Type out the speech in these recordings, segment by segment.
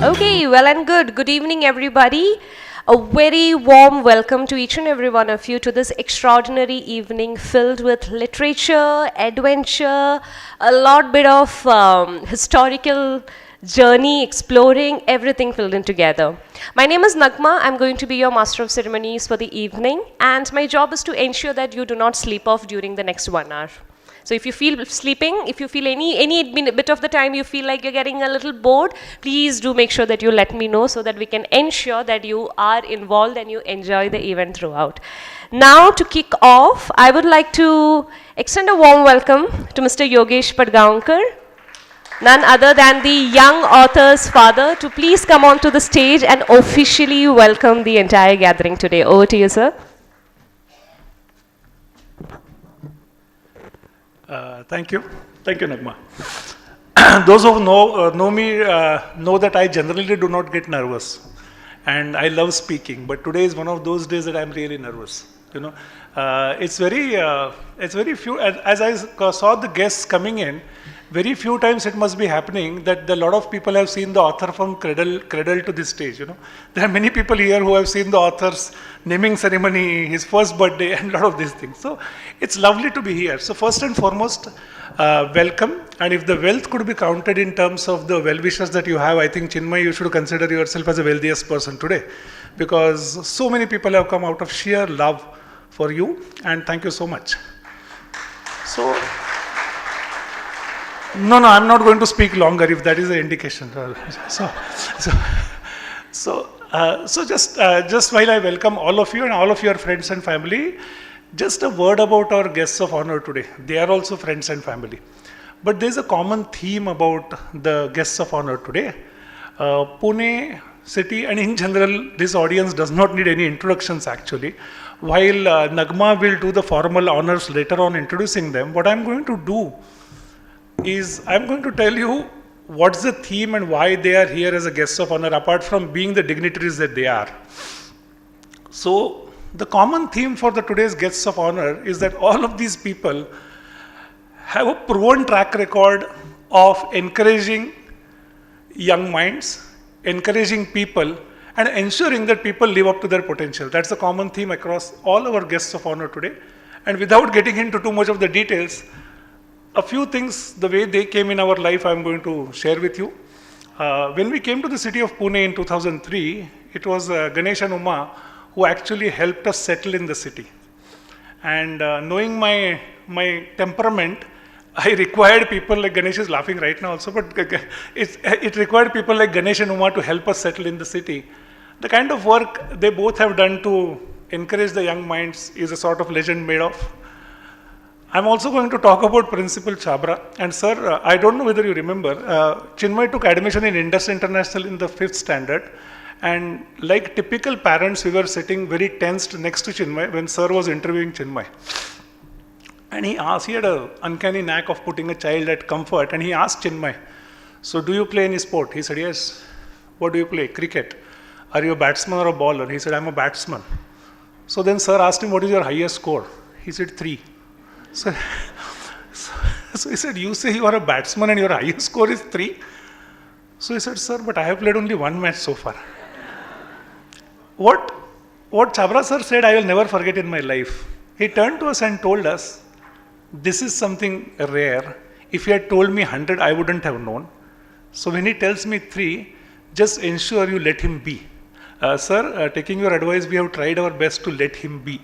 Okay, well and good. Good evening, everybody. A very warm welcome to each and every one of you to this extraordinary evening filled with literature, adventure, a lot bit of historical journey, exploring, everything filled in together. My name is Nagma. I'm going to be your master of ceremonies for the evening, and my job is to ensure that you do not sleep off during the next 1 hour. So if you feel sleeping, if you feel any bit of the time you feel like you're getting a little bored, please do make sure that you let me know so that we can ensure that you are involved and you enjoy the event throughout. Now to kick off, I would like to extend a warm welcome to Mr. Yogesh Patgaonkar, none other than the young author's father, to please come onto the stage and officially welcome the entire gathering today. Over to you, sir. Thank you. Thank you, Nagma. Those who know me know that I generally do not get nervous. And I love speaking. But today is one of those days that I'm really nervous. You know, it's very few, as I saw the guests coming in, very few times it must be happening that a lot of people have seen the author from cradle to this stage. You know, there are many people here who have seen the author's naming ceremony, his first birthday, and a lot of these things. So it's lovely to be here. So first and foremost, welcome. And if the wealth could be counted in terms of the well-wishers that you have, I think Chinmay, you should consider yourself as the wealthiest person today, because so many people have come out of sheer love for you, and thank you so much. So. No, I'm not going to speak longer if that is the indication. So just while I welcome all of you and all of your friends and family, just a word about our guests of honor today. They are also friends and family. But there's a common theme about the guests of honor today. Pune city, and in general, this audience does not need any introductions actually. While Nagma will do the formal honors later on introducing them, what I'm going to do is I'm going to tell you what's the theme and why they are here as a guest of honor, apart from being the dignitaries that they are. So the common theme for the today's guests of honor is that all of these people have a proven track record of encouraging young minds, encouraging people, and ensuring that people live up to their potential. That's the common theme across all our guests of honor today. And without getting into too much of the details, a few things, the way they came in our life, I'm going to share with you. When we came to the city of Pune in 2003, it was Ganesh and Uma who actually helped us settle in the city. And knowing my temperament, I required people like Ganesh is laughing right now also, but it required people like Ganesh and Uma to help us settle in the city. The kind of work they both have done to encourage the young minds is a sort of legend made of. I'm also going to talk about Principal Chabra. And sir, I don't know whether you remember, Chinmay took admission in Indus International in the 5th standard. And like typical parents, we were sitting very tensed next to Chinmay when sir was interviewing Chinmay. And he had an uncanny knack of putting a child at comfort. And he asked Chinmay, so do you play any sport? He said, yes. What do you play? Cricket. Are you a batsman or a bowler? He said, I'm a batsman. So then sir asked him, what is your highest score? He said, 3. So he said, you say you are a batsman and your highest score is 3? So he said, sir, but I have played only 1 match so far. What Chabra sir said, I will never forget in my life. He turned to us and told us, this is something rare. If he had told me 100, I wouldn't have known. So when he tells me 3, just ensure you let him be. Sir, taking your advice, we have tried our best to let him be.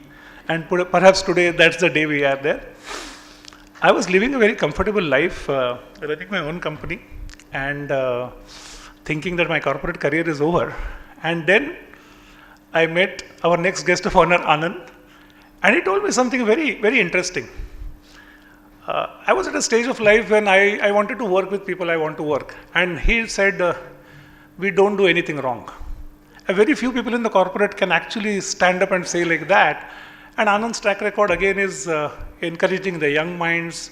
And perhaps today, that's the day we are there. I was living a very comfortable life, running my own company, and thinking that my corporate career is over. And then I met our next guest of honor, Anand, and he told me something very, very interesting. I was at a stage of life when I wanted to work with people I want to work. And he said, we don't do anything wrong. Very few people in the corporate can actually stand up and say like that. And Anand's track record again is encouraging the young minds,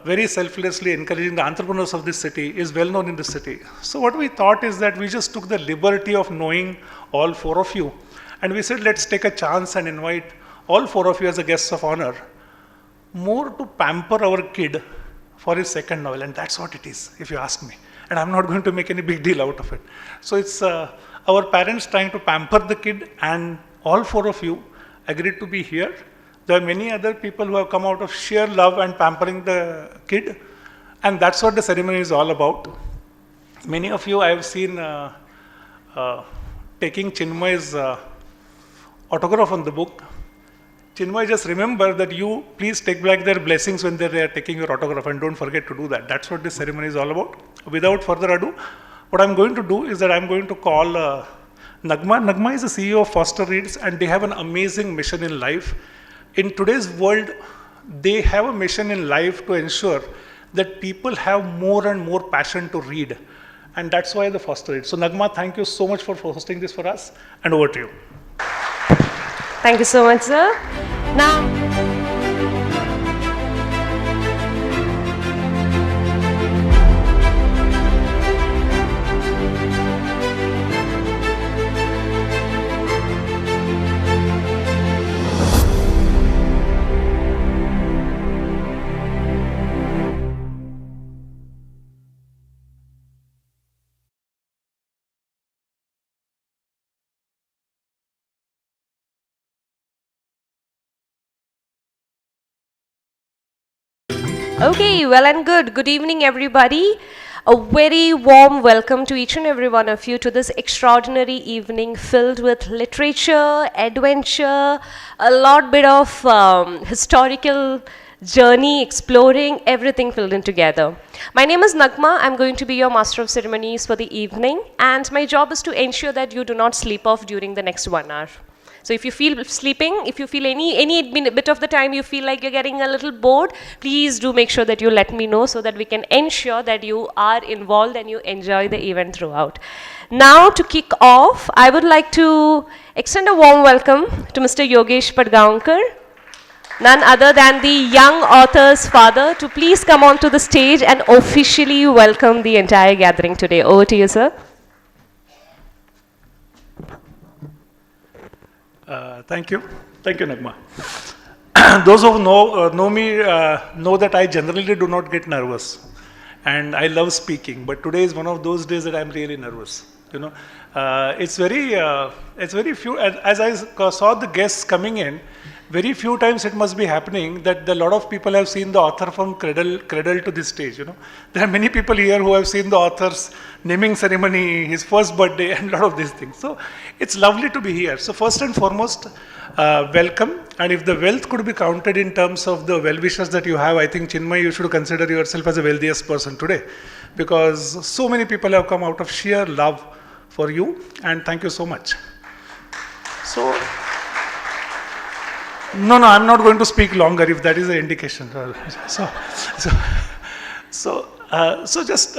very selflessly encouraging the entrepreneurs of this city, is well known in the city. So what we thought is that we just took the liberty of knowing all 4 of you. And we said, let's take a chance and invite all 4 of you as a guests of honor, more to pamper our kid for his second novel. And that's what it is, if you ask me. and I'm not going to make any big deal out of it. So it's our parents trying to pamper the kid, and all four of you agreed to be here. There are many other people who have come out of sheer love and pampering the kid, and that's what the ceremony is all about. Many of you I have seen taking Chinmay's autograph on the book. Chinmay, just remember that you please take back their blessings when they are taking your autograph, and don't forget to do that. That's what this ceremony is all about. Without further ado, what I'm going to do is that I'm going to call Nagma. Nagma is the CEO of Foster Reads, and they have an amazing mission in life. In today's world, they have a mission in life to ensure that people have more and more passion to read. And that's why the Foster Reads. So Nagma, thank you so much for hosting this for us, and over to you. Thank you so much, sir. Now, okay, well and good. Good evening, everybody. A very warm welcome to each and every one of you to this extraordinary evening filled with literature, adventure, a lot bit of historical journey, exploring, everything filled in together. My name is Nagma. I'm going to be your master of ceremonies for the evening, and my job is to ensure that you do not sleep off during the next 1 hour. So if you feel sleeping, if you feel any bit of the time you feel like you're getting a little bored, please do make sure that you let me know so that we can ensure that you are involved and you enjoy the event throughout. Now to kick off, I would like to extend a warm welcome to Mr. Yogesh Patgaonkar, none other than the young author's father, to please come onto the stage and officially welcome the entire gathering today. Over to you, sir. Thank you, Nagma. Those who know me know that I generally do not get nervous, and I love speaking. But today is one of those days that I'm really nervous. You know, it's very few. As I saw the guests coming in, very few times it must be happening that a lot of people have seen the author from cradle to this stage. You know, there are many people here who have seen the author's naming ceremony, his first birthday, and a lot of these things. So it's lovely to be here. So first and foremost, welcome. And if the wealth could be counted in terms of the well-wishers that you have, I think, Chinmay, you should consider yourself as the wealthiest person today, because so many people have come out of sheer love for you, and thank you so much. So, no, I'm not going to speak longer if that is the indication. So just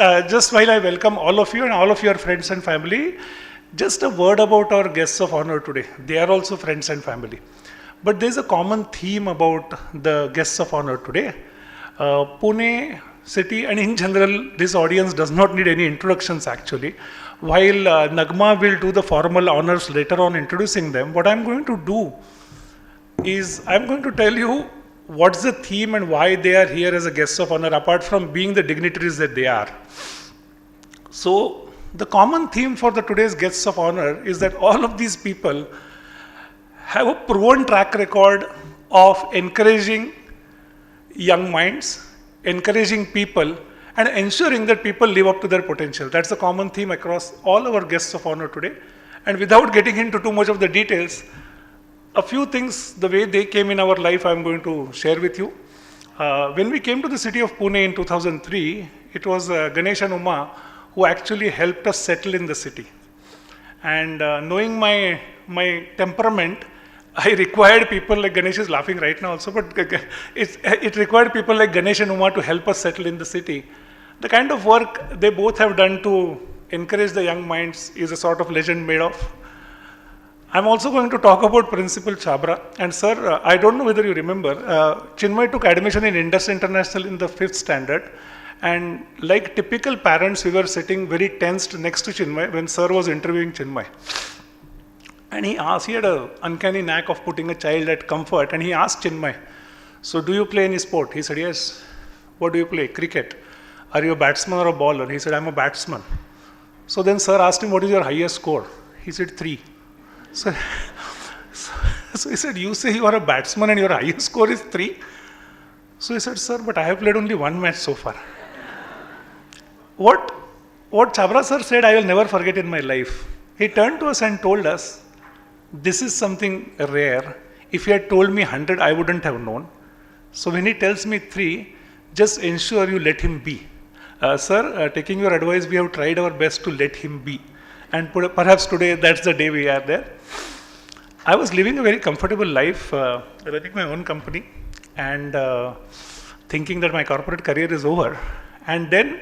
while I welcome all of you and all of your friends and family, just a word about our guests of honor today. They are also friends and family. But there's a common theme about the guests of honor today. Pune city, and in general, this audience does not need any introductions actually. While Nagma will do the formal honors later on introducing them, what I'm going to do is I'm going to tell you what's the theme and why they are here as a guest of honor, apart from being the dignitaries that they are. So the common theme for the today's guests of honor is that all of these people have a proven track record of encouraging young minds, encouraging people, and ensuring that people live up to their potential. That's the common theme across all our guests of honor today. And without getting into too much of the details, a few things, the way they came in our life, I'm going to share with you. When we came to the city of Pune in 2003, it was Ganesh and Uma who actually helped us settle in the city. And knowing my temperament, I required people like Ganesh is laughing right now also, but it required people like Ganesh and Uma to help us settle in the city. The kind of work they both have done to encourage the young minds is a sort of legend made of. I'm also going to talk about Principal Chabra. And sir, I don't know whether you remember, Chinmay took admission in Indus International in the 5th standard. And like typical parents, we were sitting very tensed next to Chinmay when sir was interviewing Chinmay. And he had an uncanny knack of putting a child at comfort. And he asked Chinmay, so do you play any sport? He said, yes. What do you play? Cricket. are you a batsman or a bowler? He said, I'm a batsman. So then sir asked him, what is your highest score? He said, 3. So, so he said, you say you are a batsman and your highest score is 3? So he said, sir, but I have played only 1 match so far. What Chabra sir said, I will never forget in my life. He turned to us and told us, this is something rare. If he had told me 100, I wouldn't have known. So when he tells me 3, just ensure you let him be. Sir, taking your advice, we have tried our best to let him be. And perhaps today, that's the day we are there. I was living a very comfortable life, running my own company, and thinking that my corporate career is over. And then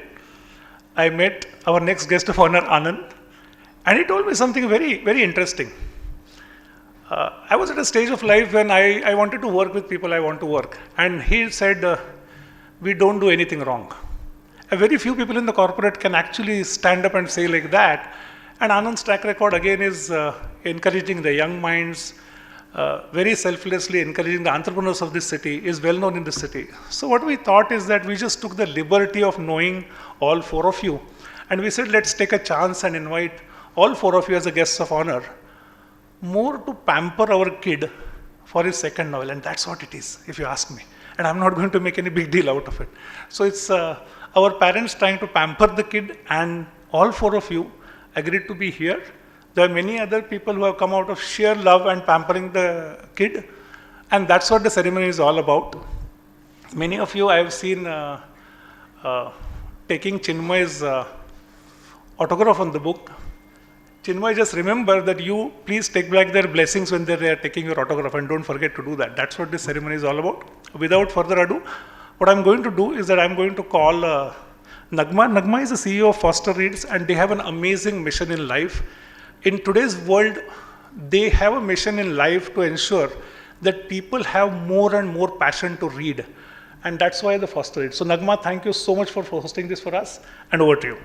I met our next guest of honor, Anand, and he told me something very, very interesting. I was at a stage of life when I wanted to work with people I want to work. And he said, we don't do anything wrong. A very few people in the corporate can actually stand up and say like that. And Anand's track record again is encouraging the young minds, very selflessly encouraging the entrepreneurs of this city, is well known in this city. So what we thought is that we just took the liberty of knowing all 4 of you. And we said, let's take a chance and invite all 4 of you as a guests of honor, more to pamper our kid for his second novel. And that's what it is, if you ask me. And I'm not going to make any big deal out of it. So it's our parents trying to pamper the kid, and all 4 of you agreed to be here. There are many other people who have come out of sheer love and pampering the kid. And that's what the ceremony is all about. Many of you I have seen taking Chinmay's autograph on the book. Chinmay, just remember that you please take back their blessings when they are taking your autograph, and don't forget to do that. That's what this ceremony is all about. Without further ado, what I'm going to do is that I'm going to call Nagma. Nagma is the CEO of Foster Reads, and they have an amazing mission in life. In today's world, they have a mission in life to ensure that people have more and more passion to read. And that's why the Foster Reads. So Nagma, thank you so much for hosting this for us, and over to you.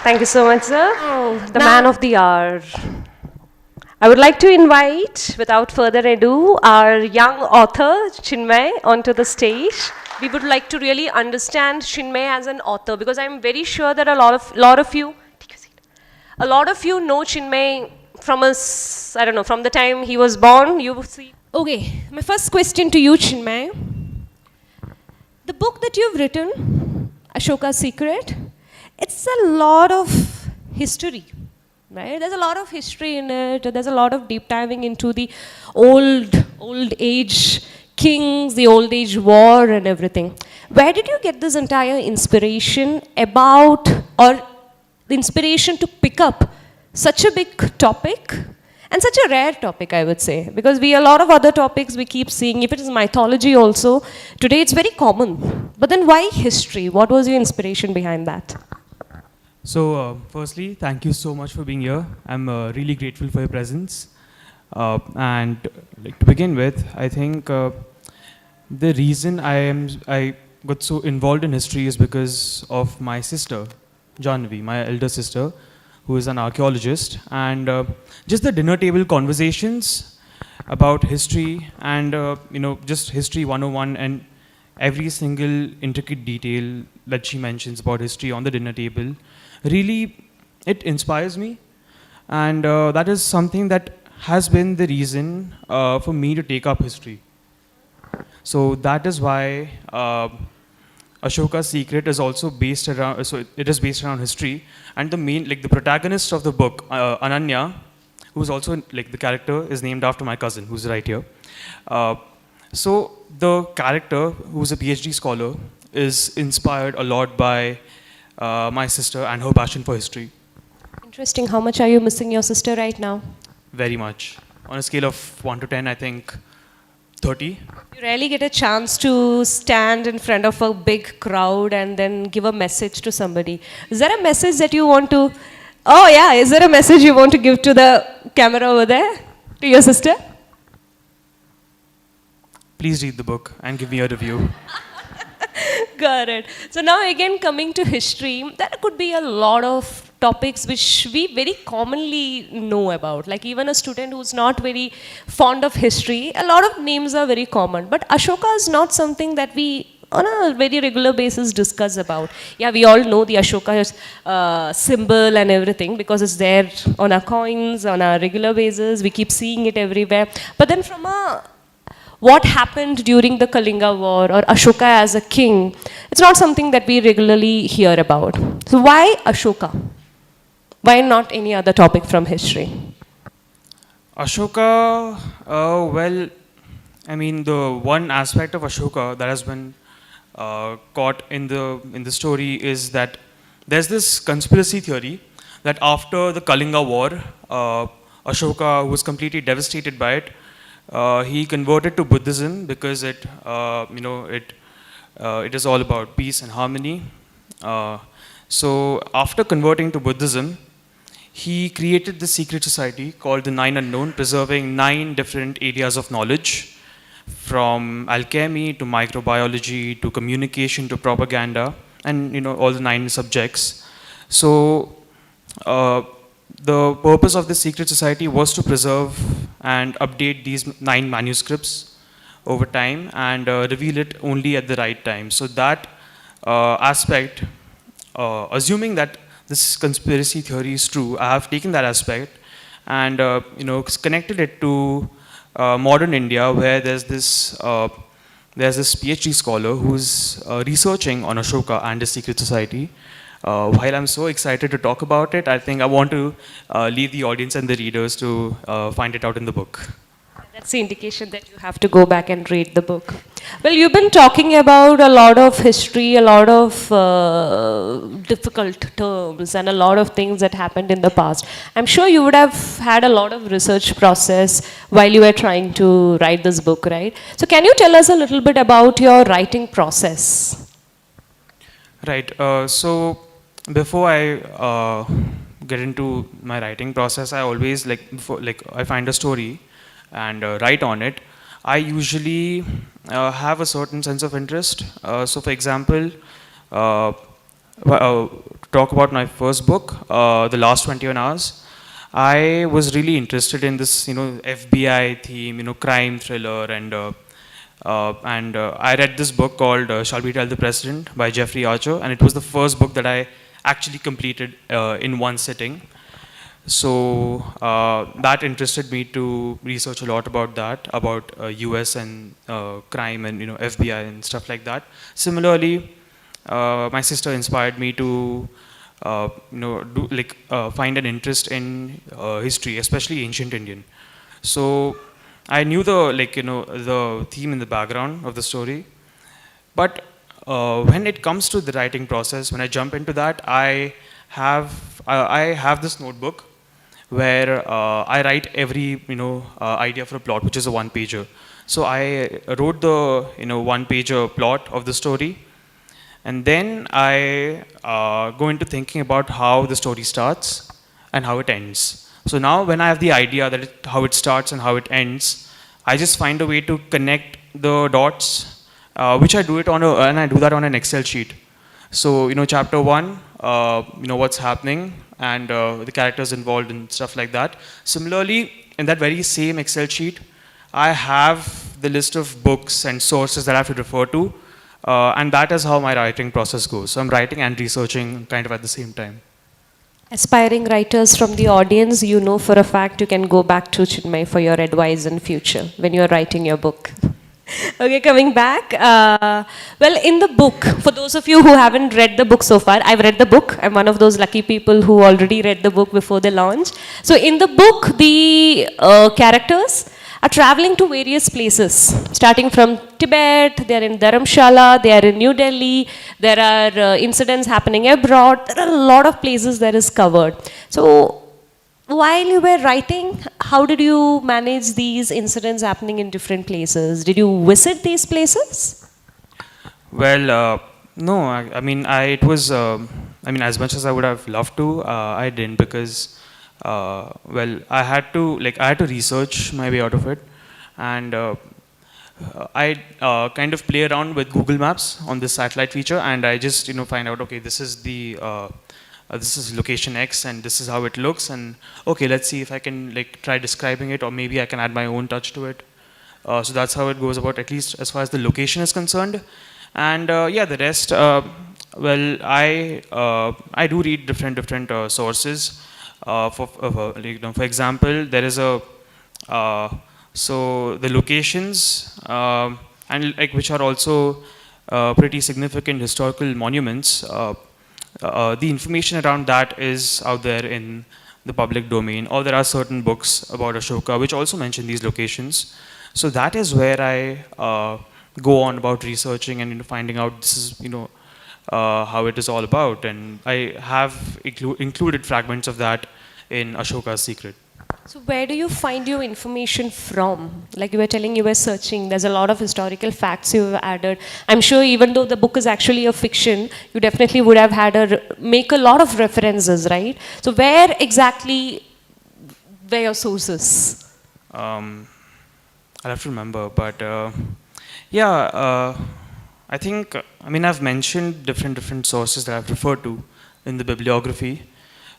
Thank you so much, sir. The man of the hour. I would like to invite, without further ado, our young author, Chinmay, onto the stage. We would like to really understand Chinmay as an author, because I'm very sure that a lot of you know Chinmay from I don't know, from the time he was born. You see. Okay, my first question to you, Chinmay. The book that you've written, Ashoka's Secret, it's a lot of history, right? There's a lot of history in it. There's a lot of deep diving into the old age kings, the old age war and everything. Where did you get this entire inspiration about, or the inspiration to pick up such a big topic and such a rare topic, I would say? Because a lot of other topics we keep seeing, if it is mythology also, today it's very common. But then why history? What was your inspiration behind that? So, firstly, thank you so much for being here. I'm really grateful for your presence. And to begin with, I think the reason I got so involved in history is because of my sister, Janvi, my elder sister, who is an archaeologist. And just the dinner table conversations about history and, just history 101 and every single intricate detail that she mentions about history on the dinner table, really, it inspires me, and that is something that has been the reason for me to take up history. So that is why Ashoka's Secret is also based around. So it is based around history, and the protagonist of the book, Ananya, who's also the character, is named after my cousin, who's right here. So the character, who's a PhD scholar, is inspired a lot by my sister and her passion for history. Interesting. How much are you missing your sister right now? Very much. On a scale of 1 to 10, I think 30. You rarely get a chance to stand in front of a big crowd and then give a message to somebody. Is there a message that you want to... Oh yeah, is there a message you want to give to the camera over there? To your sister? Please read the book and give me a review. Got it. So now again, coming to history, there could be a lot of topics which we very commonly know about. Like even a student who's not very fond of history, a lot of names are very common. But Ashoka is not something that we on a very regular basis discuss about. Yeah, we all know the Ashoka symbol and everything because it's there on our coins, on a regular basis. We keep seeing it everywhere. But then from a what happened during the Kalinga War or Ashoka as a king, it's not something that we regularly hear about. So why Ashoka? Why not any other topic from history? Ashoka, well, I mean, the one aspect of Ashoka that has been caught in the story is that there's this conspiracy theory that after the Kalinga War, Ashoka, who was completely devastated by it, he converted to Buddhism because it is all about peace and harmony. So after converting to Buddhism, he created this secret society called the Nine Unknown, preserving 9 different areas of knowledge, from alchemy to microbiology to communication to propaganda, and all the 9 subjects. So the purpose of this secret society was to preserve and update these 9 manuscripts over time and reveal it only at the right time. So that aspect, assuming that this conspiracy theory is true, I have taken that aspect and connected it to modern India, where there's this PhD scholar who's researching on Ashoka and his secret society. While I'm so excited to talk about it, I think I want to leave the audience and the readers to find it out in the book. That's the indication that you have to go back and read the book. Well, you've been talking about a lot of history, a lot of difficult terms, and a lot of things that happened in the past. I'm sure you would have had a lot of research process while you were trying to write this book, right? So can you tell us a little bit about your writing process? Right. So before I get into my writing process, I always I find a story and write on it. I usually have a certain sense of interest. So, for example, to talk about my first book, The Last 21 Hours, I was really interested in this, FBI theme, crime thriller, and I read this book called Shall We Tell the President by Jeffrey Archer, and it was the first book that I actually completed in one sitting. So that interested me to research a lot about that, about US and crime and FBI and stuff like that. Similarly, my sister inspired me to find an interest in history, especially ancient Indian. So I knew the theme in the background of the story, but when it comes to the writing process, when I jump into that, I have this notebook where I write every idea for a plot, which is a one-pager. So I wrote the one-pager plot of the story, and then I go into thinking about how the story starts and how it ends. So now when I have the idea that how it starts and how it ends, I just find a way to connect the dots, which I do it and I do that on an Excel sheet. So chapter 1, what's happening and the characters involved and stuff like that. Similarly, in that very same Excel sheet, I have the list of books and sources that I have to refer to, and that is how my writing process goes. So I'm writing and researching kind of at the same time. Aspiring writers from the audience, you know for a fact you can go back to Chinmay for your advice in future when you're writing your book. Okay, coming back. Well, in the book, for those of you who haven't read the book so far, I've read the book. I'm one of those lucky people who already read the book before the launch. So in the book, the characters are traveling to various places, starting from Tibet, they are in Dharamshala, they are in New Delhi, there are incidents happening abroad, there are a lot of places that is covered. So while you were writing, how did you manage these incidents happening in different places? Did you visit these places? Well, no. I mean, it was. I mean, as much as I would have loved to, I didn't because, well, I had to research my way out of it, and I kind of play around with Google Maps on this satellite feature, and I just find out, okay, this is the this is location X and this is how it looks, and okay, let's see if I can try describing it, or maybe I can add my own touch to it. So that's how it goes about, at least as far as the location is concerned. And yeah, the rest. Well, I do read different sources. For example, there is a so the locations and like which are also pretty significant historical monuments. The information around that is out there in the public domain, or there are certain books about Ashoka which also mention these locations. So that is where I go on about researching and finding out this is how it is all about, and I have included fragments of that in Ashoka's Secret. So where do you find your information from? Like you were telling, you were searching. There's a lot of historical facts you've added. I'm sure even though the book is actually a fiction, you definitely would have had make a lot of references, right? So where exactly were your sources? I'll have to remember, but yeah, I've mentioned different sources that I've referred to in the bibliography.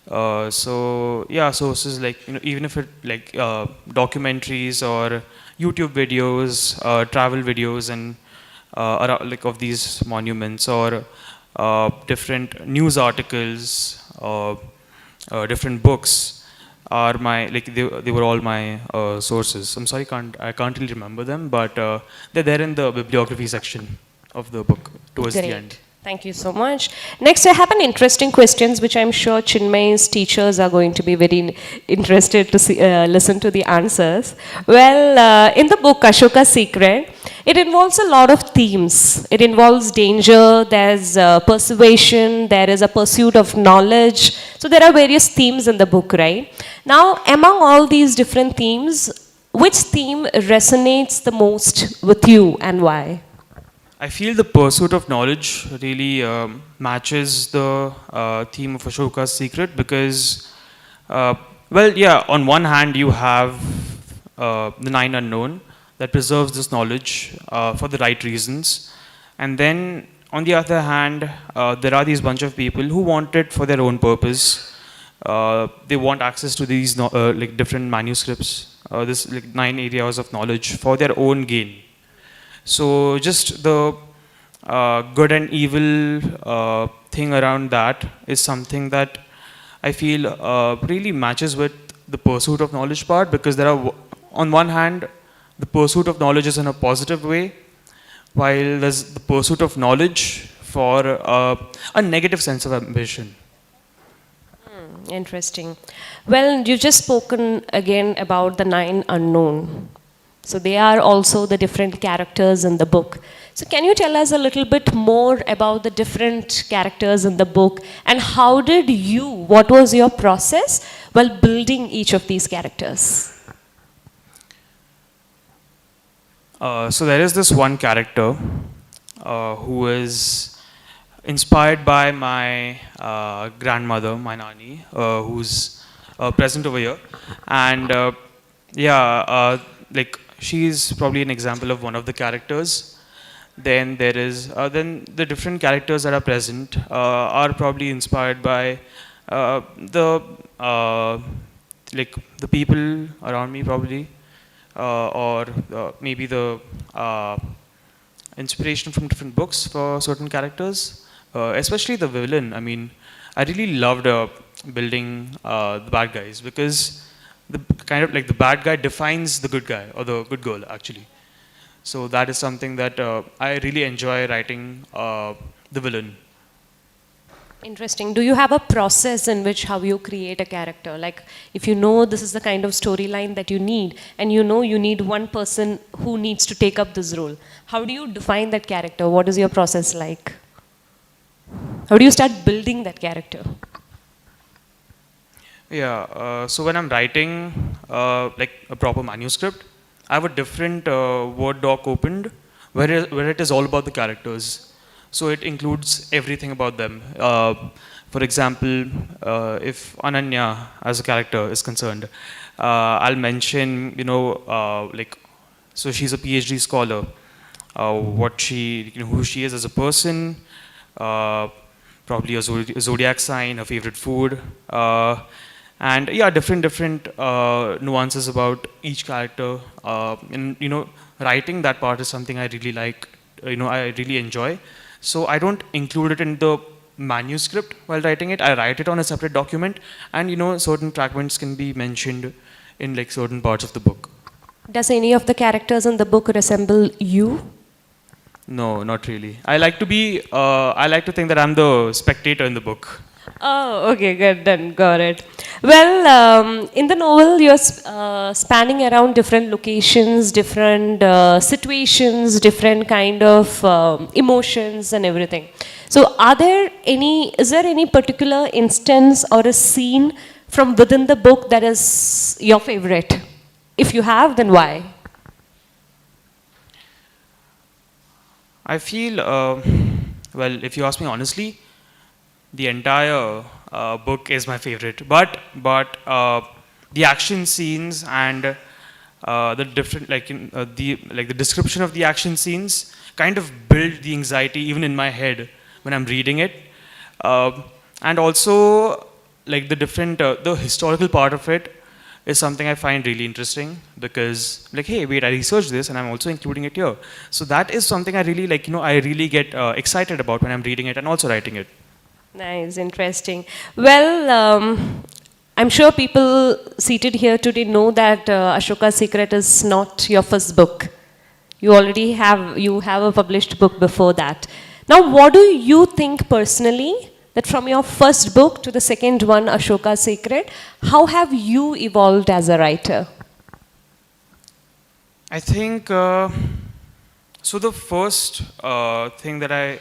So yeah, sources like even if it like documentaries or YouTube videos, travel videos, and like of these monuments, or different news articles, different books are my they were all my sources. I'm sorry, I can't really remember them, but they're there in the bibliography section of the book towards the end. Thank you so much. Next, I have an interesting questions which I'm sure Chinmay's teachers are going to be very interested to listen to the answers. Well, in the book Ashoka's Secret, it involves a lot of themes. It involves danger, there's persuasion, there is a pursuit of knowledge. So there are various themes in the book, right? Now, among all these different themes, which theme resonates the most with you and why? I feel the pursuit of knowledge really matches the theme of Ashoka's Secret because, on one hand you have the nine unknown that preserves this knowledge for the right reasons, and then on the other hand there are these bunch of people who want it for their own purpose. They want access to these like different manuscripts, this like 9 areas of knowledge for their own gain. So just the good and evil thing around that is something that I feel really matches with the pursuit of knowledge part, because there are, on one hand, the pursuit of knowledge is in a positive way, while there's the pursuit of knowledge for a negative sense of ambition. Interesting. Well, you've just spoken again about the nine unknown. So they are also the different characters in the book. So can you tell us a little bit more about the different characters in the book, and what was your process while building each of these characters? So there is this one character who is inspired by my grandmother, my nani, who's present over here, and like she's probably an example of one of the characters. Then there is then the different characters that are present are probably inspired by the like the people around me probably, or maybe the inspiration from different books for certain characters, especially the villain. I mean, I really loved building the bad guys, because the kind of like the bad guy defines the good guy or the good girl actually. So that is something that I really enjoy writing the villain. Interesting. Do you have a process in which how you create a character? Like if you know this is the kind of storyline that you need, and you know you need one person who needs to take up this role, how do you define that character? What is your process like? How do you start building that character? Yeah, so when I'm writing like a proper manuscript, I have a different Word doc opened where it is all about the characters. So it includes everything about them. For example, if Ananya as a character is concerned, I'll mention, so she's a PhD scholar, who she is as a person, probably a zodiac sign, her favorite food, and yeah, different nuances about each character. And writing that part is something I really like I really enjoy. So I don't include it in the manuscript while writing it. I write it on a separate document, and certain fragments can be mentioned in like certain parts of the book. Does any of the characters in the book resemble you? No, not really. I like to be. I like to think that I'm the spectator in the book. Oh, okay, good, done, got it. Well, in the novel, you're spanning around different locations, different situations, different kind of emotions and everything. So, is there any particular instance or a scene from within the book that is your favorite? If you have, then why? I feel, well, if you ask me honestly, the entire book is my favorite. But the action scenes and the different, the description of the action scenes kind of build the anxiety even in my head when I'm reading it. And also, like the historical part of it is something I find really interesting because, like, hey, wait, I researched this and I'm also including it here. So that is something I really like. I really get excited about when I'm reading it and also writing it. Nice, interesting. Well, I'm sure people seated here today know that Ashoka's Secret is not your first book. You have a published book before that. Now, what do you think personally that from your first book to the second one, Ashoka's Secret, how have you evolved as a writer? I think so. The first thing that I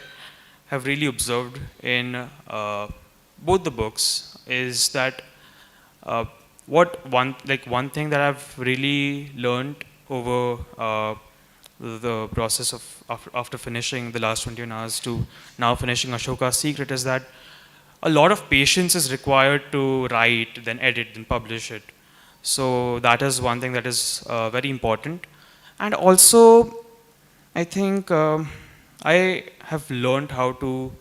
have really observed in both the books is that one thing that I've really learned over the process of after finishing the last 21 hours to now finishing Ashoka's Secret is that a lot of patience is required to write, then edit, then publish it. So that is one thing that is very important. And also, I think I have learned how to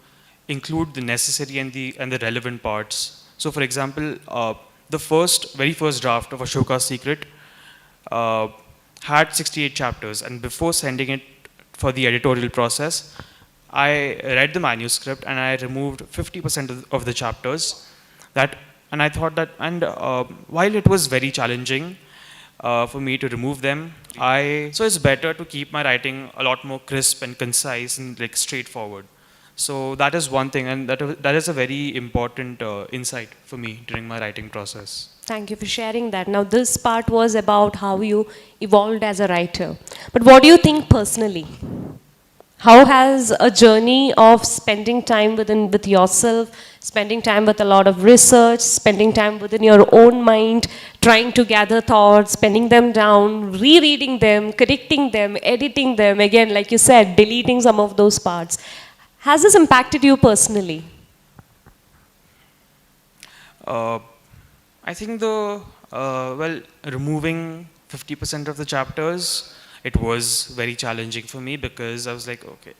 include the necessary and the relevant parts. So, for example, the very first draft of Ashoka's Secret had 68 chapters, and before sending it for the editorial process, I read the manuscript and I removed 50% of the chapters. And I thought that, and while it was very challenging for me to remove them, so it's better to keep my writing a lot more crisp and concise and like straightforward. So that is one thing, and that is a very important insight for me during my writing process. Thank you for sharing that. Now, this part was about how you evolved as a writer. But what do you think personally? How has a journey of spending time with yourself, spending time with a lot of research, spending time within your own mind, trying to gather thoughts, penning them down, rereading them, correcting them, editing them, again, like you said, deleting some of those parts. Has this impacted you personally? I think removing 50% of the chapters, it was very challenging for me because I was like, okay,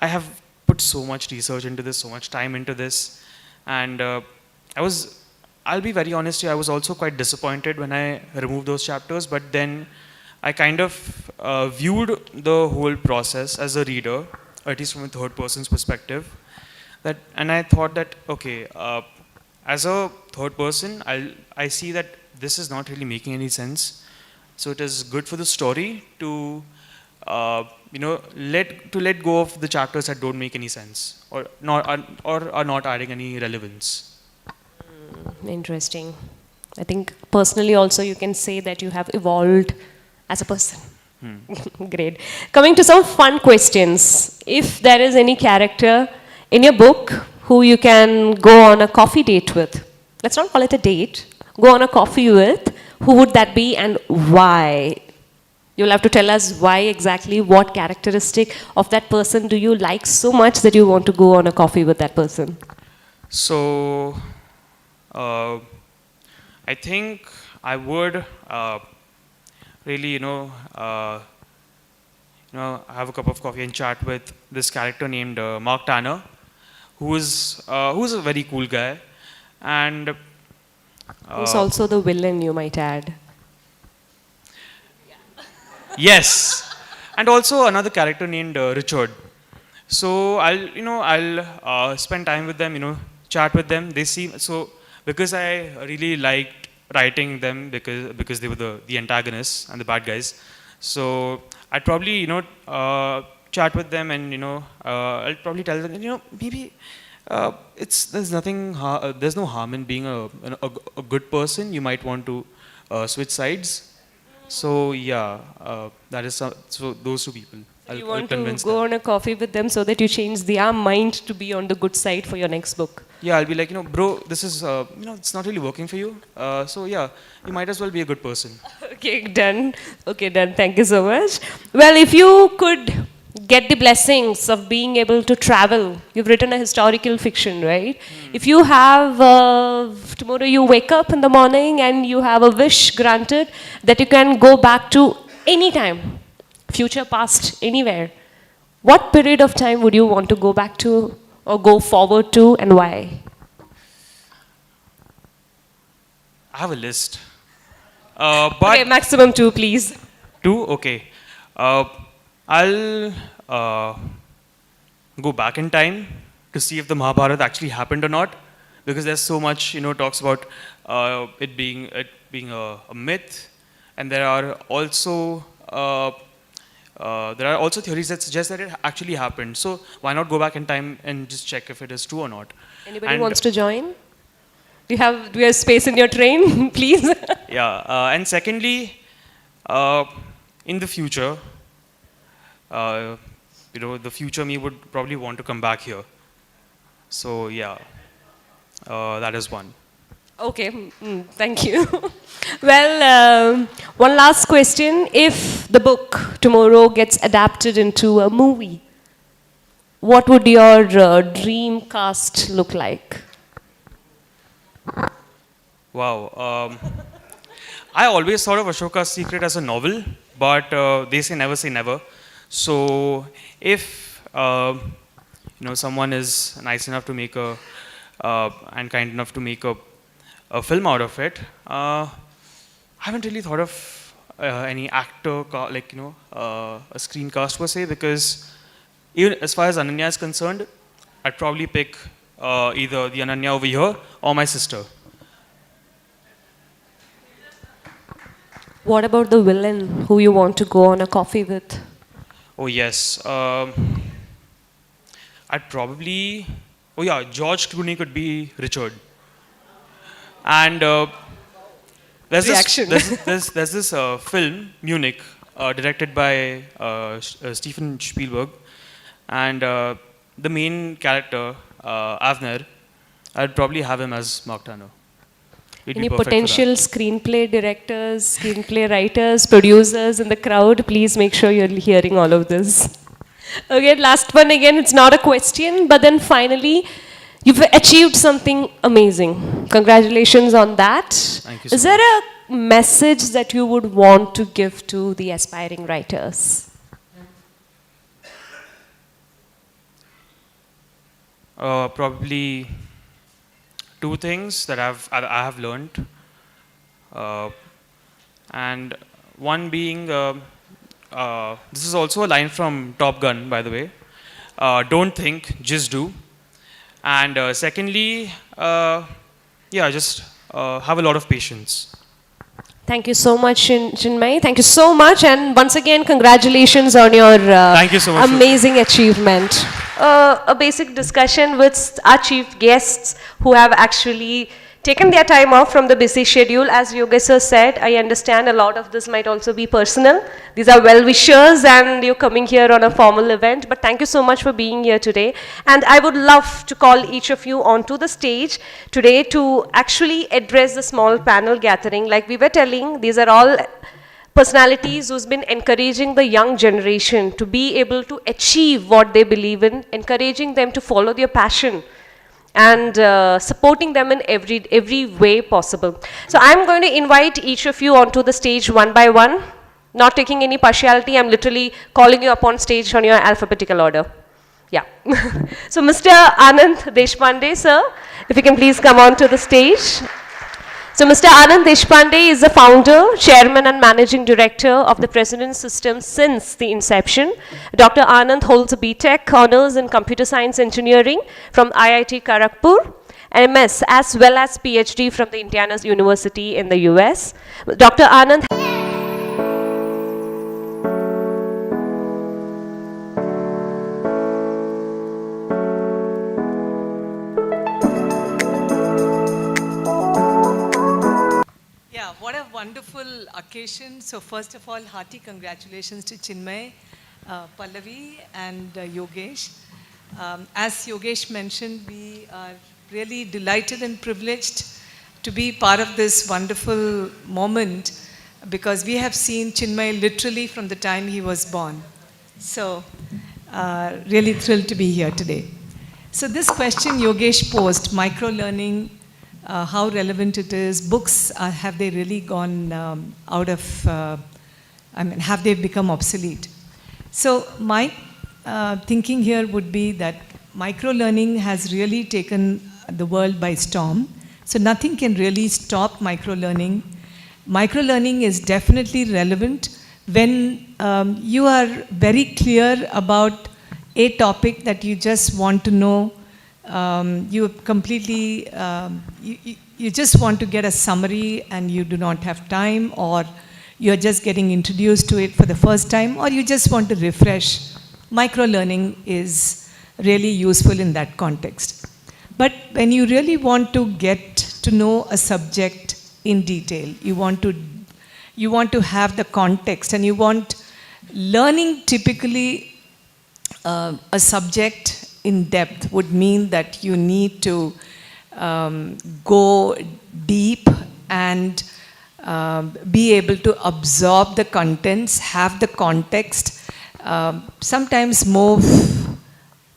I have put so much research into this, so much time into this, and I'll be very honest here, I was also quite disappointed when I removed those chapters, but then I kind of viewed the whole process as a reader, or at least from a third person's perspective, and I thought that, okay, as a third person, I see that this is not really making any sense. So it is good for the story to, let go of the chapters that don't make any sense or are not adding any relevance. Interesting. I think personally also you can say that you have evolved as a person. Great. Coming to some fun questions. If there is any character in your book who you can go on a coffee date with, let's not call it a date, go on a coffee with, who would that be and why? You'll have to tell us why exactly, what characteristic of that person do you like so much that you want to go on a coffee with that person? So, I think I would really, have a cup of coffee and chat with this character named Mark Tanner, who's a very cool guy, and who's also the villain, you might add. yes, and also another character named Richard. So I'll spend time with them, chat with them. They seem so because I really liked writing them because they were the antagonists and the bad guys. So I'd probably chat with them and I'll probably tell them maybe there's no harm in being a good person. You might want to switch sides. So yeah, that is so those two people. You I'll want to convince go them. on a coffee with them so that you change their mind to be on the good side for your next book. Yeah, I'll be like, bro, this is, it's not really working for you. So yeah, you might as well be a good person. Okay, done. Okay, done. Thank you so much. Well, if you could get the blessings of being able to travel, you've written a historical fiction, right? If you have, tomorrow you wake up in the morning and you have a wish granted that you can go back to any time, future, past, anywhere, what period of time would you want to go back to or go forward to, and why? I have a list. Okay, maximum 2, please. Two, okay. I'll go back in time to see if the Mahabharata actually happened or not, because there's so much, talks about it being a myth, and there are also theories that suggest that it actually happened. So why not go back in time and just check if it is true or not? Anybody And- wants to join? Do you have space in your train, please? Yeah, and secondly, in the future, the future me would probably want to come back here. So yeah, that is one. Okay, thank you. Well, one last question. If the book tomorrow gets adapted into a movie, what would your dream cast look like? Wow. I always thought of Ashoka's Secret as a novel, but they say never. So if someone is nice enough to make and kind enough to make a film out of it, I haven't really thought of any actor a screen cast per se, because even as far as Ananya is concerned, I'd probably pick either the Ananya over here or my sister. What about the villain who you want to go on a coffee with? Oh yes, I'd probably. Oh yeah, George Clooney could be Richard. And there's Reaction. this film Munich, directed by Steven Spielberg, and the main character Avner, I'd probably have him as Mark Turner. He'd be Any perfect for that. potential screenplay directors, screenplay writers, producers in the crowd, please make sure you're hearing all of this. Okay, last one again, it's not a question, but then finally, you've achieved something amazing. Congratulations on that. Thank you so Is there a message that you would want to give to the aspiring writers? Probably two things that I have learned, and one being this is also a line from Top Gun, by the way. Don't think, just do. And secondly, just have a lot of patience. Thank you so much, Chinmay. Thank you so much. And once again, congratulations on your Thank you so much. amazing achievement. A basic discussion with our chief guests who have actually taken their time off from the busy schedule. As Yogesh sir said, I understand a lot of this might also be personal. These are well-wishers and you're coming here on a formal event, but thank you so much for being here today. And I would love to call each of you onto the stage today to actually address the small panel gathering. Like we were telling, these are all personalities who's been encouraging the young generation to be able to achieve what they believe in, encouraging them to follow their passion, and supporting them in every way possible. So I'm going to invite each of you onto the stage one by one, not taking any partiality. I'm literally calling you up on stage on your alphabetical order. Yeah. So Mr. Anand Deshpande, sir, if you can please come on to the stage. So Mr. Anand Deshpande is the founder, chairman and managing director of the President System since the inception. Dr. Anand holds a BTech honors in computer science engineering from IIT Kharagpur, MS as well as PhD from the Indiana University in the US. Dr. Anand Yeah, what a wonderful occasion. So first of all, hearty congratulations to Chinmay, Pallavi and Yogesh. As Yogesh mentioned, we are really delighted and privileged to be part of this wonderful moment because we have seen Chinmay literally from the time he was born. So really thrilled to be here today. So this question Yogesh posed, micro-learning, how relevant it is, books, have they really gone out of, have they become obsolete? So my thinking here would be that micro-learning has really taken the world by storm. So nothing can really stop micro-learning. Micro-learning is definitely relevant when you are very clear about a topic that you just want to know. You completely, you just want to get a summary and you do not have time, or you're just getting introduced to it for the first time, or you just want to refresh. Micro-learning is really useful in that context. But when you really want to get to know a subject in detail, you want to have the context, and you want learning typically a subject in depth would mean that you need to go deep and be able to absorb the contents, have the context, sometimes move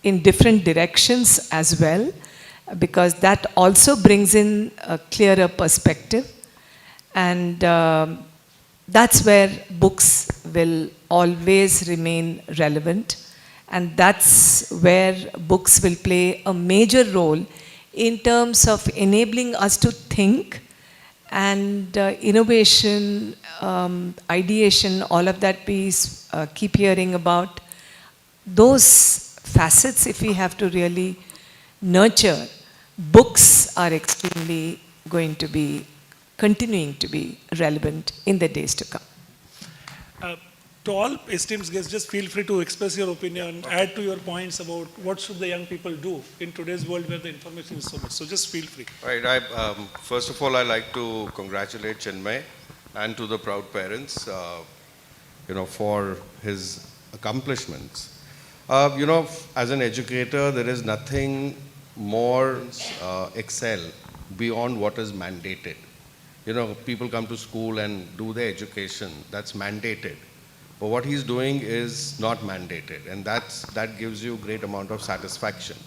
in different directions as well, because that also brings in a clearer perspective. And that's where books will always remain relevant. And that's where books will play a major role in terms of enabling us to think, and innovation, ideation, all of that piece, keep hearing about. Those facets, if we have to really nurture, books are extremely going to be, continuing to be relevant in the days to come. To all esteemed guests, just feel free to express your opinion, add to your points about what should the young people do in today's world where the information is so much. So just feel free. Right. First of all, I'd like to congratulate Chinmay and to the proud parents, for his accomplishments. As an educator, there is nothing more excel beyond what is mandated. People come to school and do their education. That's mandated. But what he's doing is not mandated, and that gives you a great amount of satisfaction.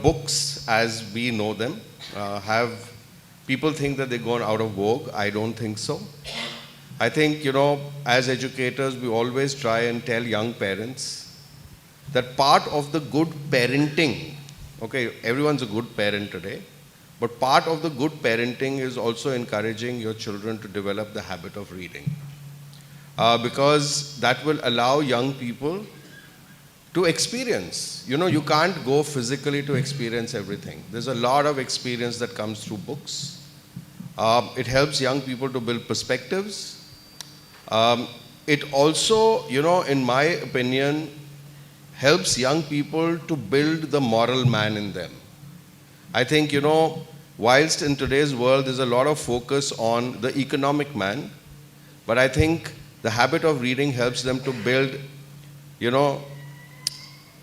Books as we know them have, people think that they've gone out of vogue. I don't think so. I think, as educators, we always try and tell young parents that part of the good parenting, okay, everyone's a good parent today, but part of the good parenting is also encouraging your children to develop the habit of reading. Because that will allow young people to experience. You can't go physically to experience everything. There's a lot of experience that comes through books. It helps young people to build perspectives. It also, in my opinion, helps young people to build the moral man in them. I think, whilst in today's world there's a lot of focus on the economic man, but I think the habit of reading helps them to build,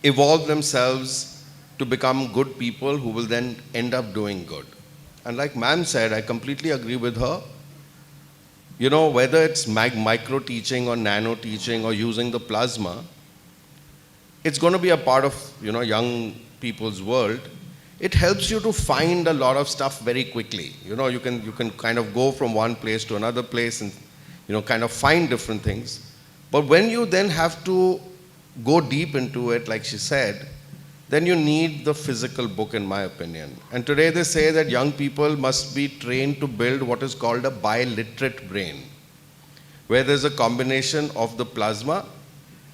evolve themselves to become good people who will then end up doing good. And like ma'am said, I completely agree with her. Whether it's micro teaching or nano teaching or using the plasma, it's going to be a part of, young people's world. It helps you to find a lot of stuff very quickly. You can kind of go from one place to another place and, kind of find different things. But when you then have to go deep into it, like she said, then you need the physical book, in my opinion. And today they say that young people must be trained to build what is called a biliterate brain, where there's a combination of the plasma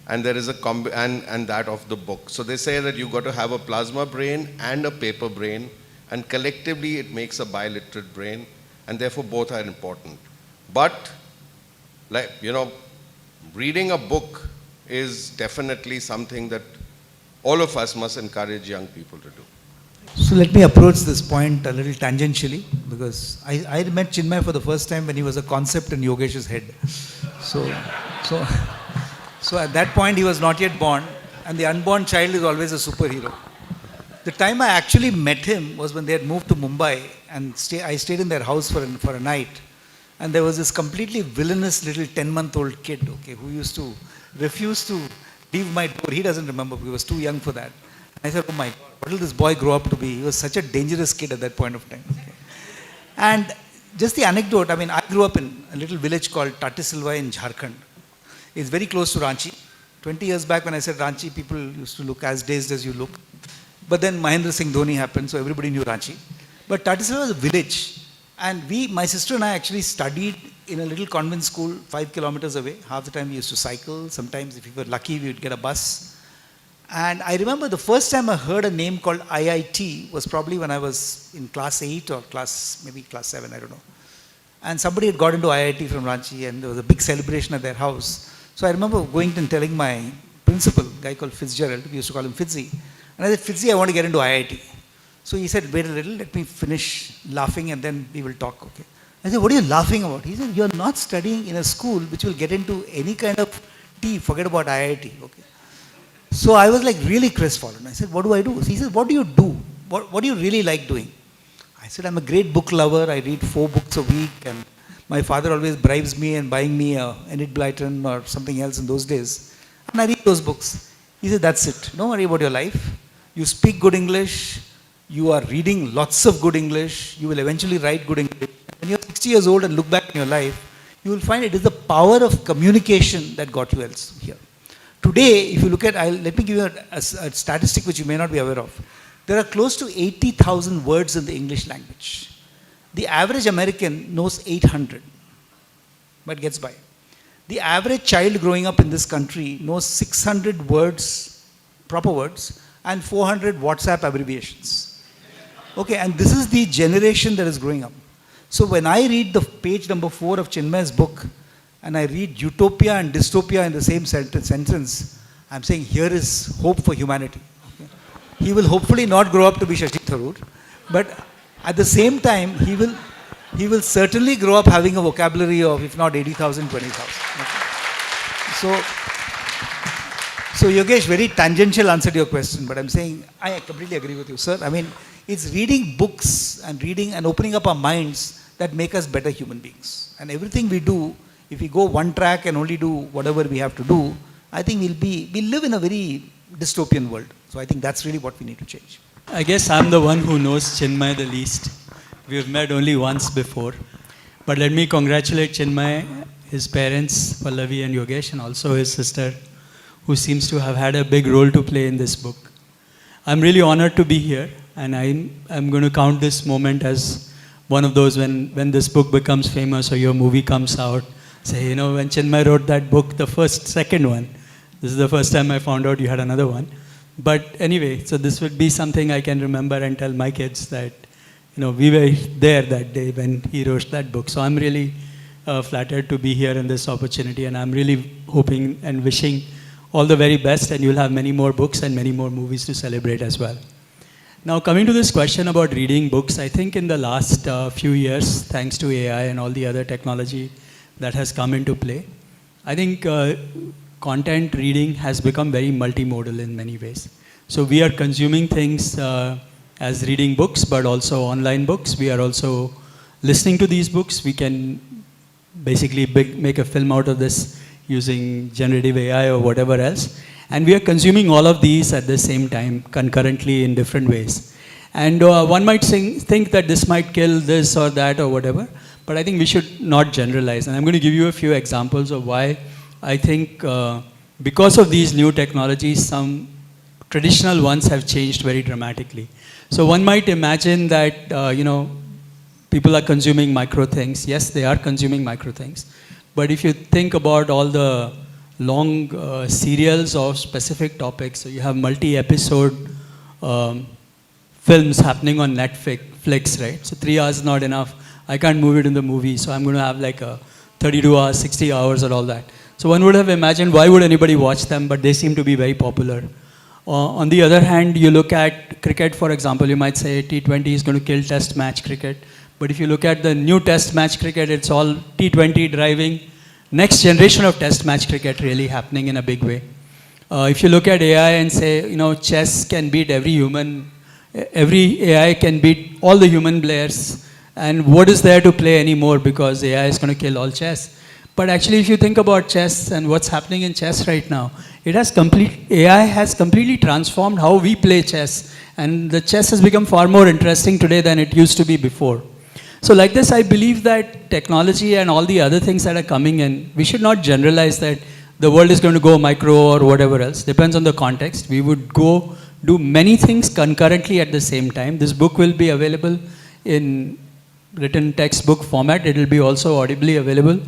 and there is a and that of the book. So they say that you've got to have a plasma brain and a paper brain, and collectively it makes a biliterate brain, and therefore both are important. But, like, reading a book is definitely something that all of us must encourage young people to do. So let me approach this point a little tangentially, because I met Chinmay for the first time when he was a concept in Yogesh's head. So at that point he was not yet born, and the unborn child is always a superhero. The time I actually met him was when they had moved to Mumbai, and I stayed in their house for a night. And there was this completely villainous little 10-month-old kid, okay, who used to refuse to leave my door. He doesn't remember, he was too young for that. I said, oh my God, what will this boy grow up to be? He was such a dangerous kid at that point of time. Okay. And just the anecdote, I mean, I grew up in a little village called Tatisilva in Jharkhand. It's very close to Ranchi. 20 years back when I said Ranchi, people used to look as dazed as you look. But then Mahendra Singh Dhoni happened, so everybody knew Ranchi. But Tatisilva was a village. And my sister and I actually studied in a little convent school 5 kilometers away. Half the time we used to cycle. Sometimes if we were lucky, we would get a bus. And I remember the first time I heard a name called IIT was probably when I was in class 8 or maybe class 7, I don't know. And somebody had got into IIT from Ranchi, and there was a big celebration at their house. So I remember going and telling my principal, a guy called Fitzgerald, we used to call him Fitzy. And I said, Fitzy, I want to get into IIT. So he said, wait a little, let me finish laughing and then we will talk, okay. I said, what are you laughing about? He said, you're not studying in a school which will get into any kind of tea, forget about IIT, okay. So I was like really crestfallen. I said, what do I do? So he said, what do you do? What do you really like doing? I said, I'm a great book lover. I read 4 books a week, and my father always bribes me and buying me a Enid Blyton or something else in those days. And I read those books. He said, that's it. Don't worry about your life. You speak good English. You are reading lots of good English. You will eventually write good English. When you're 60 years old and look back in your life, you will find it is the power of communication that got you else here. Today, if you look at, let me give you a statistic which you may not be aware of. There are close to 80,000 words in the English language. The average American knows 800, but gets by. The average child growing up in this country knows 600 words, proper words, and 400 WhatsApp abbreviations. Okay, and this is the generation that is growing up. So when I read the page number 4 of Chinmay's book, and I read utopia and dystopia in the same sentence, I'm saying here is hope for humanity. Okay? He will hopefully not grow up to be Shashi Tharoor, but at the same time, he will certainly grow up having a vocabulary of, if not 80,000, 20,000. Okay? So Yogesh, very tangential answer to your question, but I'm saying I completely agree with you, sir. I mean, it's reading books and reading and opening up our minds that make us better human beings. And everything we do, if we go one track and only do whatever we have to do, I think we'll live in a very dystopian world. So I think that's really what we need to change. I guess I'm the one who knows Chinmay the least. We've met only once before. But let me congratulate Chinmay, his parents, Pallavi and Yogesh, and also his sister, who seems to have had a big role to play in this book. I'm really honored to be here, and I'm going to count this moment as one of those when this book becomes famous or your movie comes out. Say, when Chinmay wrote that book, second one, this is the first time I found out you had another one. But anyway, so this would be something I can remember and tell my kids that, we were there that day when he wrote that book. So I'm really flattered to be here in this opportunity, and I'm really hoping and wishing all the very best, and you'll have many more books and many more movies to celebrate as well. Now, coming to this question about reading books, I think in the last few years, thanks to AI and all the other technology that has come into play, I think content reading has become very multimodal in many ways. So we are consuming things as reading books, but also online books. We are also listening to these books. We can basically make a film out of this using generative AI or whatever else. And we are consuming all of these at the same time, concurrently in different ways. And one might think that this might kill this or that or whatever, but I think we should not generalize. And I'm going to give you a few examples of why I think because of these new technologies, some traditional ones have changed very dramatically. So one might imagine that, people are consuming micro things. Yes, they are consuming micro things. But if you think about all the long serials of specific topics, so you have multi-episode films happening on Netflix, right? So 3 hours is not enough. I can't move it in the movie, so I'm going to have like a 32 hours, 60 hours or all that. So one would have imagined, why would anybody watch them? But they seem to be very popular. On the other hand, you look at cricket, for example, you might say T20 is going to kill test match cricket. But if you look at the new test match cricket, it's all T20 driving next generation of test match cricket really happening in a big way. If you look at AI and say, chess can beat every human, every AI can beat all the human players. And what is there to play anymore, because AI is going to kill all chess. But actually, if you think about chess and what's happening in chess right now, AI has completely transformed how we play chess. And the chess has become far more interesting today than it used to be before. So like this, I believe that technology and all the other things that are coming in, we should not generalize that the world is going to go micro or whatever else. Depends on the context. We would go do many things concurrently at the same time. This book will be available in written textbook format. It will be also audibly available.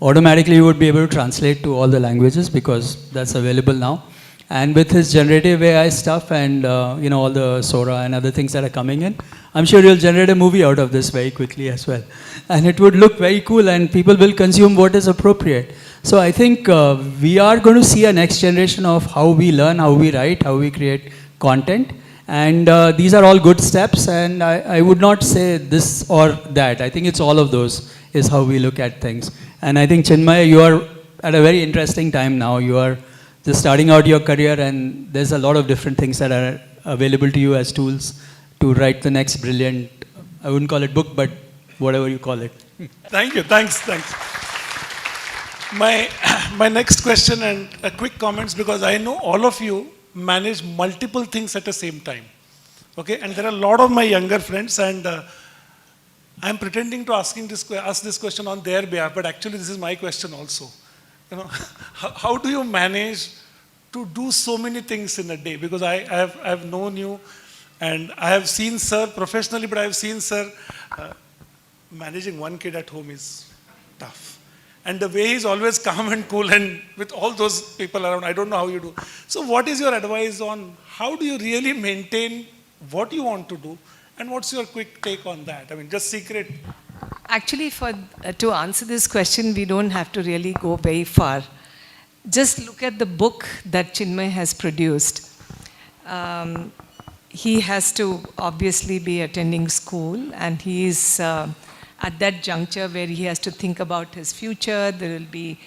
Automatically you would be able to translate to all the languages because that's available now. And with his generative AI stuff and all the Sora and other things that are coming in, I'm sure you'll generate a movie out of this very quickly as well. And it would look very cool and people will consume what is appropriate. So I think we are going to see a next generation of how we learn, how we write, how we create content. And these are all good steps, and I would not say this or that. I think it's all of those is how we look at things. And I think, Chinmay, you are at a very interesting time now. You are just starting out your career, and there's a lot of different things that are available to you as tools to write the next brilliant, I wouldn't call it book, but whatever you call it. Thank you, thanks. My next question and a quick comments, because I know all of you manage multiple things at the same time. Okay, and there are a lot of my younger friends, and I'm pretending to ask this question on their behalf, but actually this is my question also. How do you manage to do so many things in a day? Because I have known you, and I have seen sir professionally, but I have seen sir managing one kid at home is tough. And the way he's always calm and cool, and with all those people around, I don't know how you do. So what is your advice on how do you really maintain what you want to do? And what's your quick take on that? I mean, just secret. Actually, to answer this question, we don't have to really go very far. Just look at the book that Chinmay has produced. He has to obviously be attending school, and he is at that juncture where he has to think about his future. There will be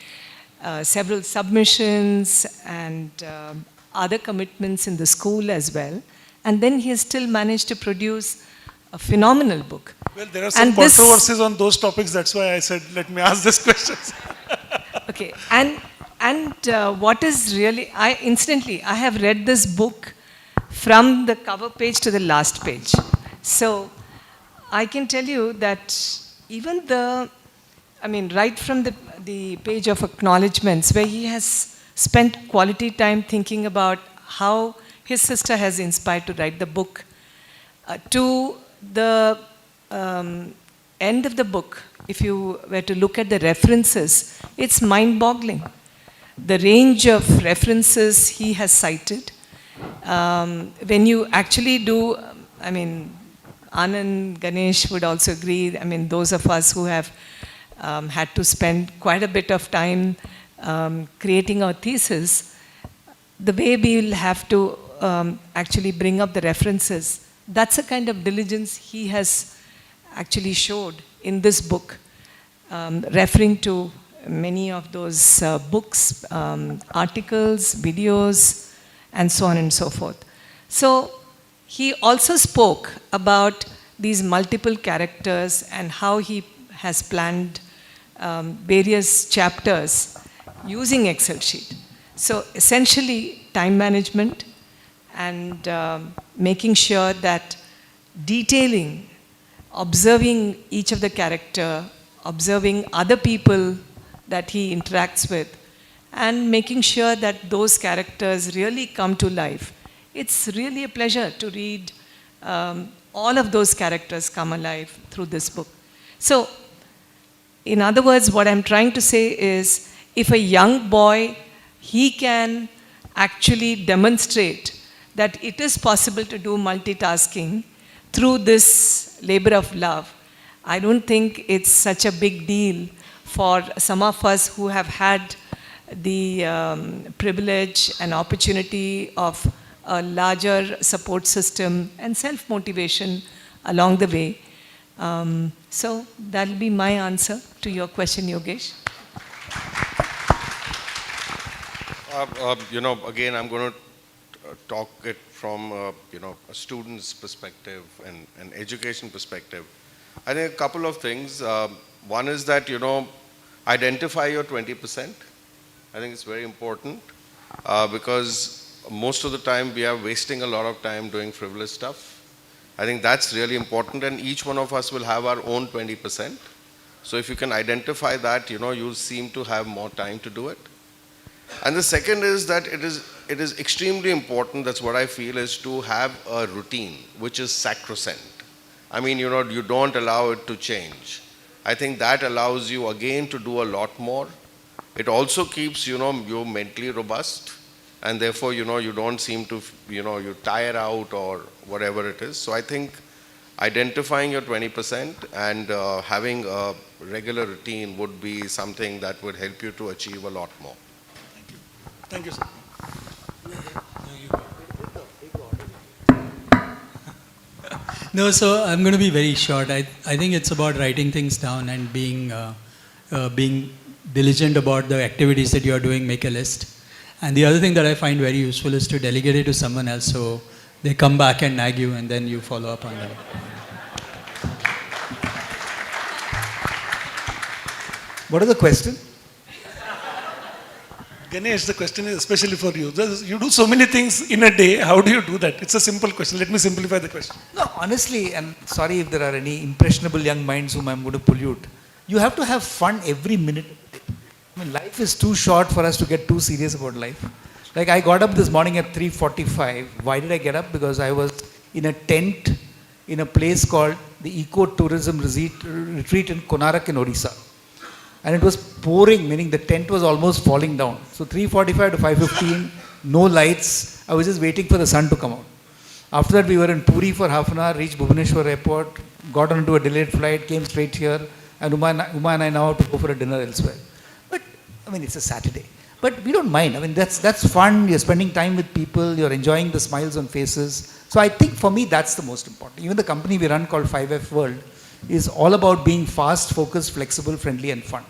several submissions and other commitments in the school as well. And then he has still managed to produce a phenomenal book. Well, there are some controversies on those topics. That's why I said, let me ask this question. Okay. And what is really, I have read this book from the cover page to the last page. So I can tell you that even right from the page of acknowledgements, where he has spent quality time thinking about how his sister has inspired to write the book, to the end of the book, if you were to look at the references, it's mind-boggling. The range of references he has cited. When you actually do, Anand, Ganesh would also agree, those of us who have had to spend quite a bit of time creating our thesis, the way we will have to actually bring up the references, that's a kind of diligence he has actually showed in this book, referring to many of those books, articles, videos, and so on and so forth. So he also spoke about these multiple characters and how he has planned various chapters using Excel sheet. So essentially, time management and making sure that detailing, observing each of the character, observing other people that he interacts with, and making sure that those characters really come to life. It's really a pleasure to read all of those characters come alive through this book. So, in other words, what I'm trying to say is, if a young boy, he can actually demonstrate that it is possible to do multitasking through this labor of love, I don't think it's such a big deal for some of us who have had the privilege and opportunity of a larger support system and self-motivation along the way. So that'll be my answer to your question, Yogesh. Again, I'm going to talk it from, a student's perspective and an education perspective. I think a couple of things. One is that, identify your 20%. I think it's very important because most of the time we are wasting a lot of time doing frivolous stuff. I think that's really important, and each one of us will have our own 20%. So if you can identify that, you'll seem to have more time to do it. And the second is that it is extremely important, that's what I feel, is to have a routine which is sacrosanct. I mean, you don't allow it to change. I think that allows you again to do a lot more. It also keeps, you mentally robust, and therefore, you don't seem to, you tire out or whatever it is. So I think identifying your 20% and having a regular routine would be something that would help you to achieve a lot more. Thank you, sir. No, so I'm going to be very short. I think it's about writing things down and being diligent about the activities that you are doing, make a list. And the other thing that I find very useful is to delegate it to someone else so they come back and nag you and then you follow up on them. What is the question? Ganesh, the question is especially for you. You do so many things in a day. How do you do that? It's a simple question. Let me simplify the question. No, honestly, and sorry if there are any impressionable young minds whom I'm going to pollute, you have to have fun every minute. I mean, life is too short for us to get too serious about life. Like, I got up this morning at 3:45. Why did I get up? Because I was in a tent in a place called the Eco-Tourism Retreat in Konarak in Odisha. And it was pouring, meaning the tent was almost falling down. So 3:45 to 5:15, no lights. I was just waiting for the sun to come out. After that, we were in Puri for half an hour, reached Bhubaneswar airport, got onto a delayed flight, came straight here, and Uma and I now have to go for a dinner elsewhere. But, I mean, it's a Saturday. But we don't mind. I mean, that's fun. You're spending time with people. You're enjoying the smiles on faces. So I think for me, that's the most important. Even the company we run called 5F World is all about being fast, focused, flexible, friendly, and fun.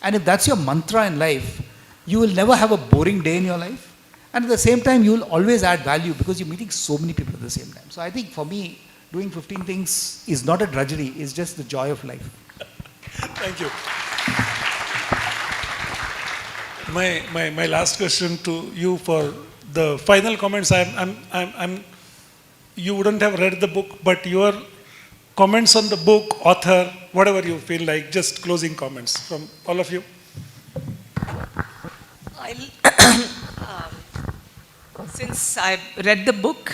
And if that's your mantra in life, you will never have a boring day in your life. And at the same time, you will always add value because you're meeting so many people at the same time. So I think for me, doing 15 things is not a drudgery. It's just the joy of life. Thank you. My last question to you for the final comments. You wouldn't have read the book, but your comments on the book, author, whatever you feel like, just closing comments from all of you. Since I've read the book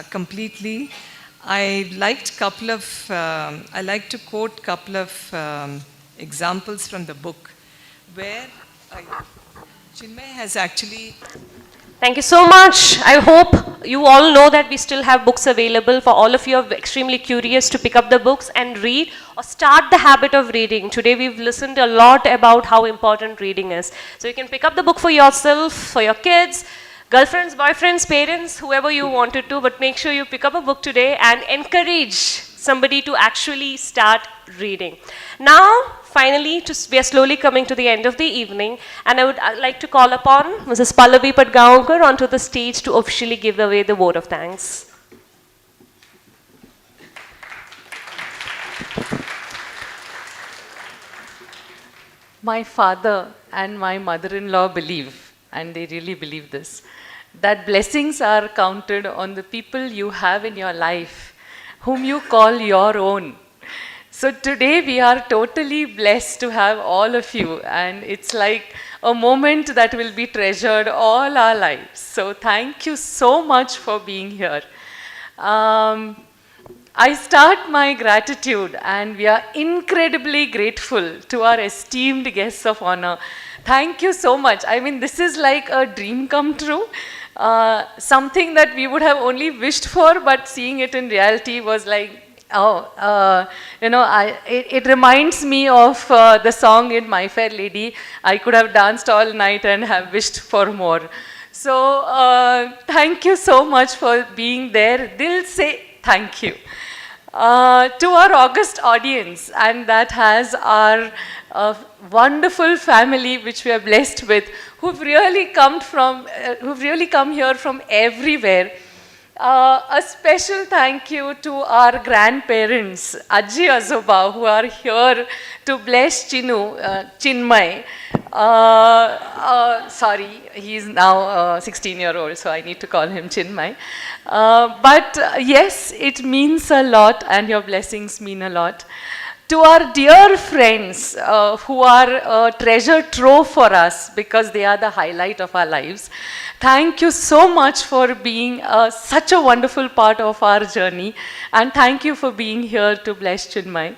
completely, I like to quote couple of examples from the book where Chinmay has actually. Thank you so much. I hope you all know that we still have books available for all of you who are extremely curious to pick up the books and read or start the habit of reading. Today we've listened a lot about how important reading is. So you can pick up the book for yourself, for your kids, girlfriends, boyfriends, parents, whoever you wanted to, but make sure you pick up a book today and encourage somebody to actually start reading. Now, finally, we are slowly coming to the end of the evening, and I would like to call upon Mrs. Chinmay Patgaonkar onto the stage to officially give away the vote of thanks. My father and my mother-in-law believe, and they really believe this, that blessings are counted on the people you have in your life, whom you call your own. So today we are totally blessed to have all of you, and it's like a moment that will be treasured all our lives. So thank you so much for being here. I start my gratitude, and we are incredibly grateful to our esteemed guests of honor. Thank you so much. I mean, this is like a dream come true. Something that we would have only wished for, but seeing it in reality was like, it reminds me of the song in My Fair Lady. I could have danced all night and have wished for more. So thank you so much for being there. Dil se thank you. To our august audience, and that has our wonderful family which we are blessed with, who've really come here from everywhere. A special thank you to our grandparents, Ajji Azoba, who are here to bless Chinmay. Sorry, he's now 16-year-old, so I need to call him Chinmay. But yes, it means a lot, and your blessings mean a lot. To our dear friends who are a treasure trove for us because they are the highlight of our lives, thank you so much for being such a wonderful part of our journey, and thank you for being here to bless Chinmay.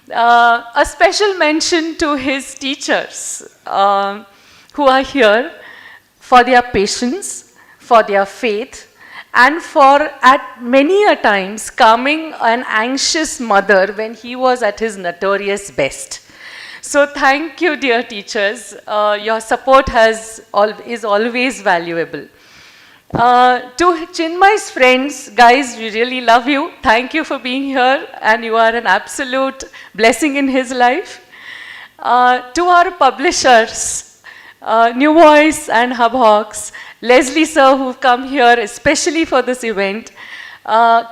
A special mention to his teachers who are here for their patience, for their faith, and for at many a times calming an anxious mother when he was at his notorious best. So thank you, dear teachers. Your support is always valuable. To Chinmay's friends, guys, we really love you. Thank you for being here, and you are an absolute blessing in his life. To our publishers, New Voice and Hub Hawks, Leslie sir, who've come here especially for this event,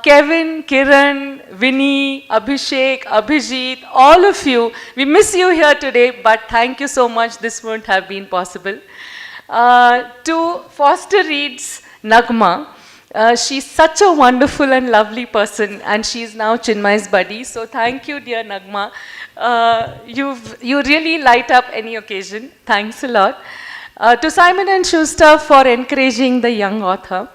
Kevin, Kiran, Vinny, Abhishek, Abhijit, all of you, we miss you here today, but thank you so much. This wouldn't have been possible. To Foster Reed's Nagma, she's such a wonderful and lovely person, and she's now Chinmay's buddy. So thank you, dear Nagma. You really light up any occasion. Thanks a lot. To Simon & Schuster for encouraging the young author.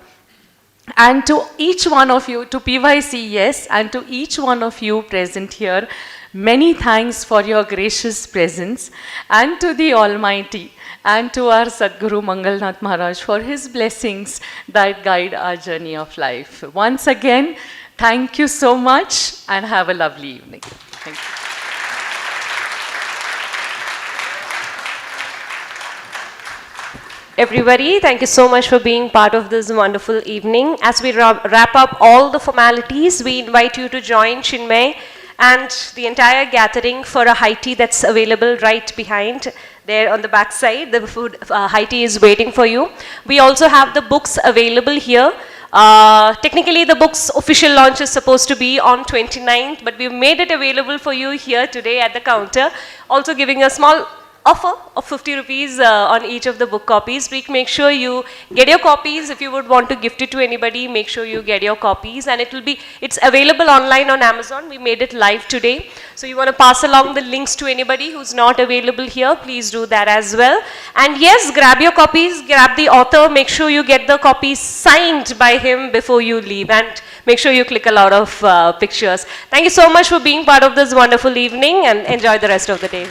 And to each one of you, to PYC, yes, and to each one of you present here, many thanks for your gracious presence, and to the Almighty, and to our Sadguru Mangalnath Maharaj for his blessings that guide our journey of life. Once again, thank you so much, and have a lovely evening. Thank you. Everybody, thank you so much for being part of this wonderful evening. As we wrap up all the formalities, we invite you to join Chinmay and the entire gathering for a high tea that's available right behind there on the back side. The food high tea is waiting for you. We also have the books available here. Technically, the book's official launch is supposed to be on 29th, but we've made it available for you here today at the counter, also giving a small offer of 50 rupees on each of the book copies. Please make sure you get your copies. If you would want to gift it to anybody, make sure you get your copies, and it's available online on Amazon. We made it live today. So you want to pass along the links to anybody who's not available here, please do that as well. And yes, grab your copies, grab the author, make sure you get the copies signed by him before you leave, and make sure you click a lot of pictures. Thank you so much for being part of this wonderful evening, and enjoy the rest of the day.